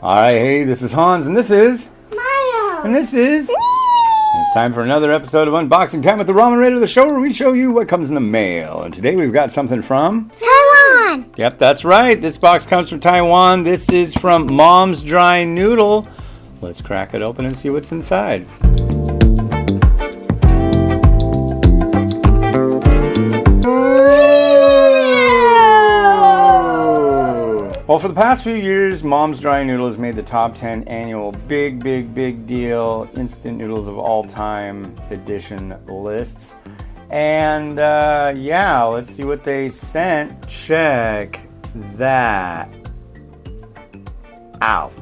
Hi, hey, this is Hans, and this is Mayo. And this is It's time for another episode of Unboxing Time with the Ramen Raider, the show where we show you what comes in the mail. And today we've got something from Taiwan. Yep, that's right. This box comes from Taiwan. This is from Mom's Dry Noodle. Let's crack it open and see what's inside. Well, for the past few years, Mom's Dry Noodle has made the top 10 annual big deal instant noodles of all time edition lists. And yeah, let's see what they sent. Check that out.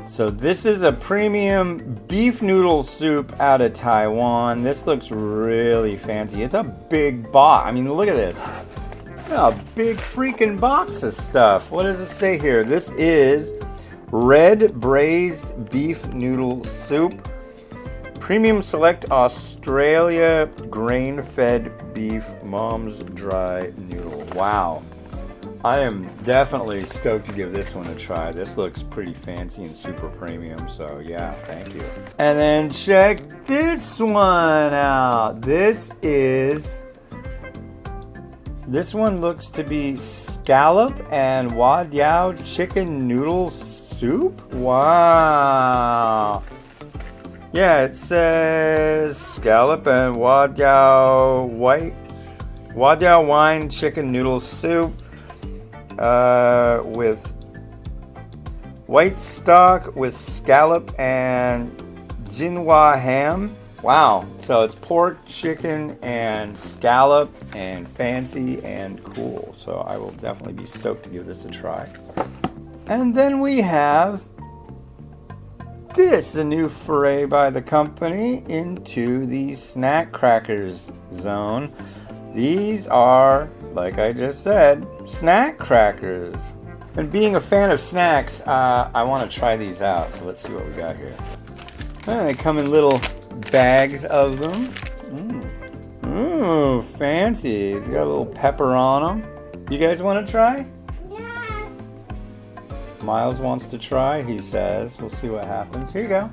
So this is a premium beef noodle soup out of Taiwan. This looks really fancy. It's a big box. I mean, look at this. A big freaking box of stuff. What does it say here? This is red braised beef noodle soup. Premium select Australia grain-fed beef Mom's Dry Noodle. Wow. I am definitely stoked to give this one a try. This looks pretty fancy and super premium, so yeah, thank you. And then check this one out. This one looks to be scallop and wadiao chicken noodle soup. Wow. Yeah, it says scallop and wadiao wine chicken noodle soup with white stock with scallop and jinhua ham. Wow, so it's pork, chicken, and scallop, and fancy and cool. So I will definitely be stoked to give this a try. And then we have this, a new foray by the company into the snack crackers zone. These are, like I just said, snack crackers. And being a fan of snacks, I want to try these out. So let's see what we got here. They come in little bags of them. Ooh, fancy. It's got a little pepper on them. You guys want to try? Yes. Miles wants to try, he says. We'll see what happens. Here you go.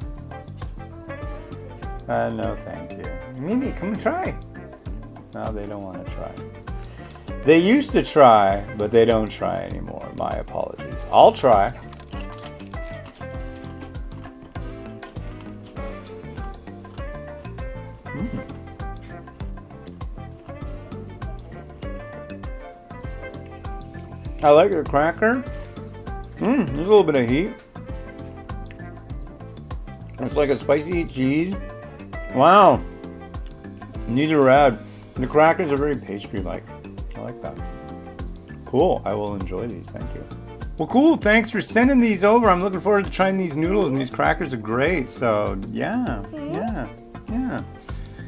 No, thank you. Mimi, come and try. No, they don't want to try. They used to try, but they don't try anymore. My apologies. I'll try. I like the cracker. There's a little bit of heat. It's like a spicy cheese. Wow. These are rad. The crackers are very pastry-like. I like that. Cool. I will enjoy these. Thank you. Well, cool. Thanks for sending these over. I'm looking forward to trying these noodles, and these crackers are great. So, yeah.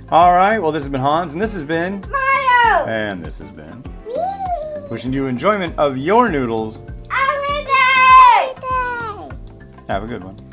All right. Well, this has been Hans, and this has been Mayo. And this has been wishing you enjoyment of your noodles. Every day. Have a good one.